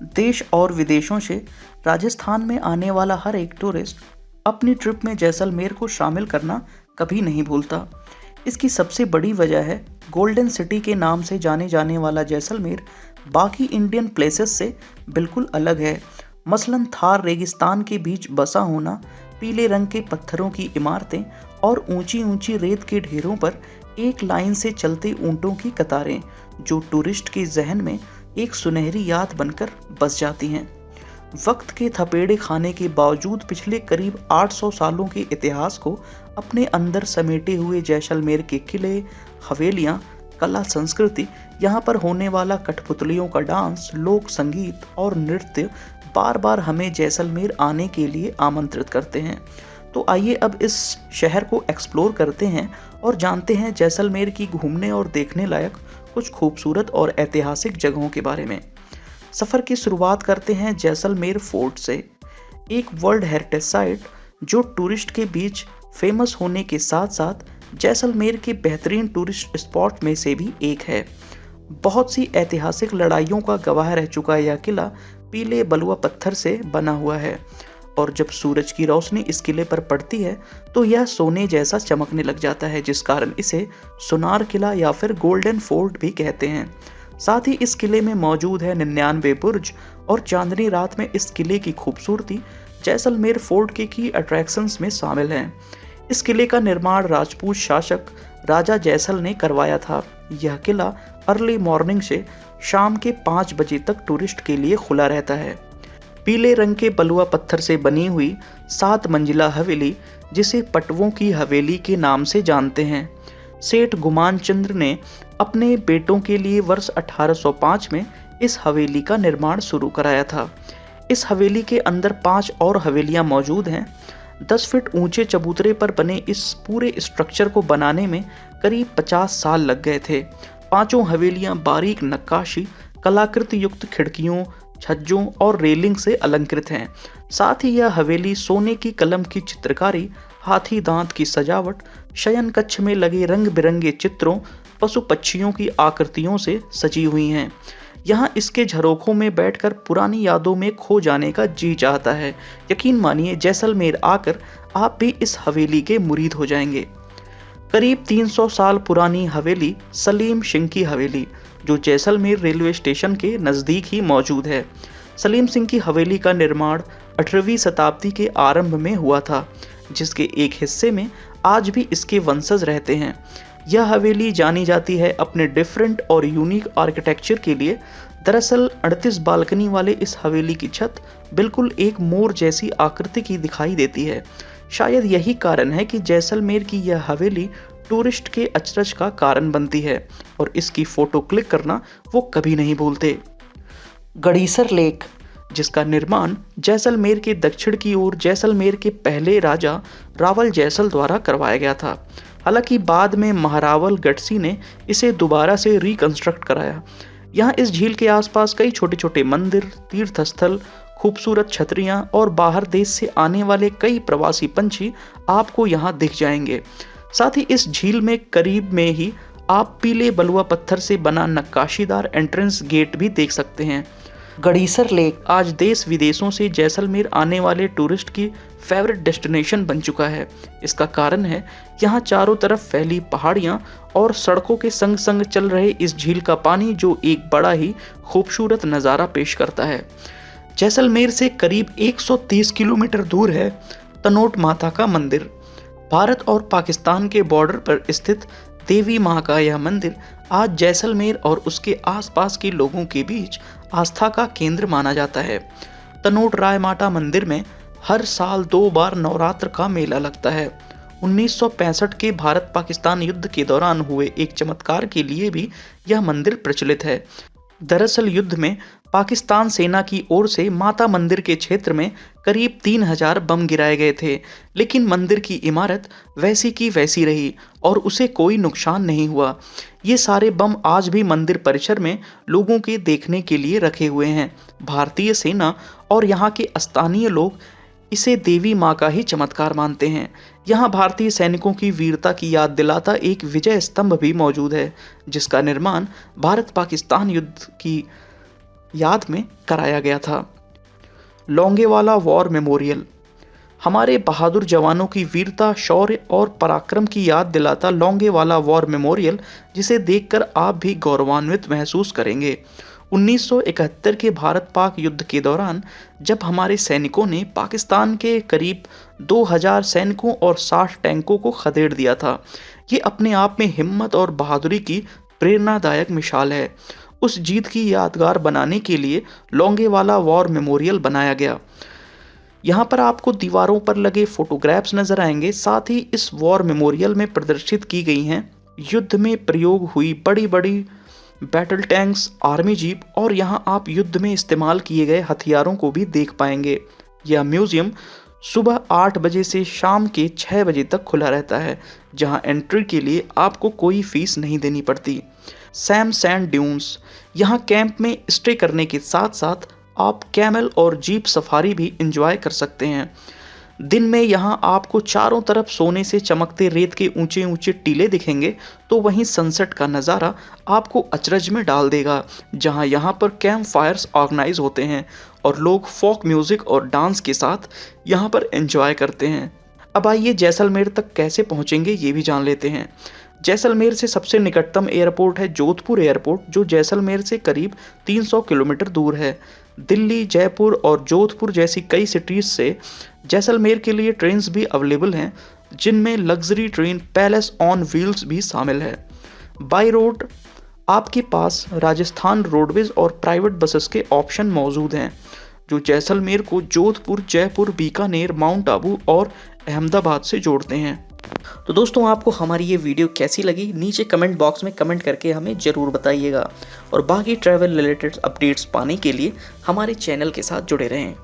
देश और विदेशों से राजस्थान में आने वाला हर एक टूरिस्ट अपनी ट्रिप में जैसलमेर को शामिल करना कभी नहीं भूलता। इसकी सबसे बड़ी वजह है गोल्डन सिटी के नाम से जाने जाने वाला जैसलमेर बाकी इंडियन प्लेसेस से बिल्कुल अलग है। मसलन थार रेगिस्तान के बीच बसा होना, पीले रंग के पत्थरों की इमारतें और ऊंची ऊंची रेत के ढेरों पर एक लाइन से चलते ऊंटों की कतारें, जो टूरिस्ट के जहन में एक सुनहरी याद बनकर बस जाती हैं। वक्त के थपेड़े खाने के बावजूद पिछले करीब 800 सालों के इतिहास को अपने अंदर समेटे हुए जैसलमेर के किले, हवेलियां, कला, संस्कृति, यहाँ पर होने वाला कठपुतलियों का डांस, लोक संगीत और नृत्य बार बार हमें जैसलमेर आने के लिए आमंत्रित करते हैं। तो आइए अब इस शहर को एक्सप्लोर करते हैं और जानते हैं जैसलमेर की घूमने और देखने लायक कुछ खूबसूरत और ऐतिहासिक जगहों के बारे में। सफ़र की शुरुआत करते हैं जैसलमेर फोर्ट से, एक वर्ल्ड हेरिटेज साइट जो टूरिस्ट के बीच फेमस होने के साथ साथ जैसलमेर के बेहतरीन टूरिस्ट स्पॉट में से भी एक है। बहुत सी ऐतिहासिक लड़ाइयों का गवाह रह चुका यह किला पीले बलुआ पत्थर से बना हुआ है और जब सूरज की रोशनी इस किले पर पड़ती है तो यह सोने जैसा चमकने लग जाता है, जिस कारण इसे सोनार किला या फिर गोल्डन फोर्ट भी कहते हैं। साथ ही इस किले में मौजूद है 99 बुर्ज और चांदनी रात में इस किले की खूबसूरती जैसलमेर फोर्ट के की अट्रैक्शंस में शामिल है। इस किले का निर्माण राजपूत शासक राजा जैसल ने करवाया था। यह किला अर्ली मॉर्निंग से शाम के 5 बजे तक टूरिस्ट के लिए खुला रहता है। पीले रंग के बलुआ पत्थर से बनी हुई 7 मंजिला हवेली, जिसे पटवों की हवेली के नाम से जानते हैं, सेठ गुमान चंद्र ने अपने बेटों के लिए वर्ष 1805 में इस हवेली का निर्माण शुरू कराया था। इस हवेली के अंदर 5 और हवेलियां मौजूद हैं। 10 फीट ऊंचे चबूतरे पर बने इस पूरे स्ट्रक्चर को बनाने में करीब 50 साल लग गए थे। पांचों हवेलियां बारीक नक्काशी, कलाकृति युक्त खिड़कियों, छज्जों और रेलिंग से अलंकृत हैं। साथ ही यह हवेली सोने की कलम की चित्रकारी, हाथी दांत की सजावट, शयन कक्ष में लगे रंग बिरंगे चित्रों, पशु पक्षियों की आकृतियों से सजी हुई हैं। यहाँ इसके झरोखों में बैठकर पुरानी यादों में खो जाने का जी चाहता है। यकीन मानिए, जैसलमेर आकर आप भी इस हवेली के मुरीद हो जाएंगे। करीब 300 साल पुरानी हवेली सलीम सिंह की हवेली, जो जैसलमेर रेलवे स्टेशन के नज़दीक ही मौजूद है। सलीम सिंह की हवेली का निर्माण 18वीं शताब्दी के आरंभ में हुआ था, जिसके एक हिस्से में आज भी इसके वंशज रहते हैं। यह हवेली जानी जाती है अपने डिफरेंट और यूनिक आर्किटेक्चर के लिए। दरअसल 38 बालकनी वाले इस हवेली की छत बिल्कुल एक मोर जैसी आकृति की दिखाई देती है। शायद यही कारण है कि जैसलमेर की यह हवेली टूरिस्ट के अचरज का कारण बनती है और इसकी फोटो क्लिक करना वो कभी नहीं भूलते। गड़ीसर लेक, जिसका निर्माण जैसलमेर के दक्षिण की ओर जैसलमेर के पहले राजा रावल जैसल द्वारा करवाया गया था। हालांकि बाद में महारावल गढ़सी ने इसे दोबारा से रिकंस्ट्रक्ट कराया। यहाँ इस झील के आसपास कई छोटे छोटे मंदिर, तीर्थस्थल, खूबसूरत छतरियाँ और बाहर देश से आने वाले कई प्रवासी पंछी आपको यहाँ दिख जाएंगे। साथ ही इस झील में करीब में ही आप पीले बलुआ पत्थर से बना नक्काशीदार एंट्रेंस गेट भी देख सकते हैं। गड़ीसर लेक आज देश विदेशों से जैसलमेर आने वाले टूरिस्ट की फेवरेट डेस्टिनेशन बन चुका है। इसका कारण है यहाँ चारों तरफ फैली पहाड़ियाँ और सड़कों के संग संग चल रहे इस झील का पानी, जो एक बड़ा ही खूबसूरत नज़ारा पेश करता है। जैसलमेर से करीब 130 किलोमीटर दूर है तनोट माता का मंदिर। भारत और पाकिस्तान के बॉर्डर पर स्थित देवी माँ का यह मंदिर आज जैसलमेर और उसके आसपास के लोगों के बीच आस्था का केंद्र माना जाता है। तनोट राय माता मंदिर में हर साल 2 बार नवरात्र का मेला लगता है। 1965 के भारत पाकिस्तान युद्ध के दौरान हुए एक चमत्कार के लिए भी यह मंदिर प्रचलित है। दरअसल युद्ध में पाकिस्तान सेना की ओर से माता मंदिर के क्षेत्र में करीब 3000 बम गिराए गए थे, लेकिन मंदिर की इमारत वैसी की वैसी रही और उसे कोई नुकसान नहीं हुआ। ये सारे बम आज भी मंदिर परिसर में लोगों के देखने के लिए रखे हुए हैं। भारतीय सेना और यहाँ के स्थानीय लोग इसे देवी माँ का ही चमत्कार मानते हैं। यहाँ भारतीय सैनिकों की वीरता की याद दिलाता एक विजय स्तंभ भी मौजूद है, जिसका निर्माण भारत पाकिस्तान युद्ध की याद में कराया गया था। लोंगेवाला वॉर मेमोरियल हमारे बहादुर जवानों की वीरता, शौर्य और पराक्रम की याद दिलाता लोंगेवाला वॉर मेमोरियल, जिसे देखकर आप भी गौरवान्वित महसूस करेंगे। 1971 के भारत पाक युद्ध के दौरान जब हमारे सैनिकों ने पाकिस्तान के करीब 2000 सैनिकों और 60 टैंकों को खदेड़ दिया था, ये अपने आप में हिम्मत और बहादुरी की प्रेरणादायक मिसाल है। उस जीत की यादगार बनाने के लिए लोंगेवाला वॉर मेमोरियल बनाया गया। यहाँ पर आपको दीवारों पर लगे फोटोग्राफ्स नजर आएंगे। साथ ही इस वॉर मेमोरियल में प्रदर्शित की गई हैं युद्ध में प्रयोग हुई बड़ी बड़ी बैटल टैंक्स, आर्मी जीप और यहाँ आप युद्ध में इस्तेमाल किए गए हथियारों को भी देख पाएंगे। यह म्यूजियम सुबह 8 बजे से शाम के 6 बजे तक खुला रहता है, जहाँ एंट्री के लिए आपको कोई फीस नहीं देनी पड़ती। सैम सैंड ड्यून्स यहाँ कैंप में स्टे करने के साथ साथ आप कैमल और जीप सफारी भी एंजॉय कर सकते हैं। दिन में यहाँ आपको चारों तरफ सोने से चमकते रेत के ऊंचे ऊंचे टीले दिखेंगे, तो वहीं सनसेट का नज़ारा आपको अचरज में डाल देगा, जहाँ यहाँ पर कैंप फायर्स ऑर्गेनाइज होते हैं और लोग फोक म्यूज़िक और डांस के साथ यहाँ पर एंजॉय करते हैं। अब आइए जैसलमेर तक कैसे पहुँचेंगे ये भी जान लेते हैं। जैसलमेर से सबसे निकटतम एयरपोर्ट है जोधपुर एयरपोर्ट, जो जैसलमेर से करीब 300 किलोमीटर दूर है। दिल्ली, जयपुर और जोधपुर जैसी कई सिटीज़ से जैसलमेर के लिए ट्रेन्स भी अवेलेबल हैं, जिनमें luxury train palace on wheels भी शामिल है। बाई रोड आपके पास राजस्थान रोडवेज और प्राइवेट बसेस के ऑप्शन मौजूद हैं, जो जैसलमेर को जोधपुर, जयपुर, बीकानेर, माउंट आबू और अहमदाबाद से जोड़ते हैं। तो दोस्तों, आपको हमारी ये वीडियो कैसी लगी नीचे कमेंट बॉक्स में कमेंट करके हमें ज़रूर बताइएगा और बाकी ट्रैवल रिलेटेड अपडेट्स पाने के लिए हमारे चैनल के साथ जुड़े रहें।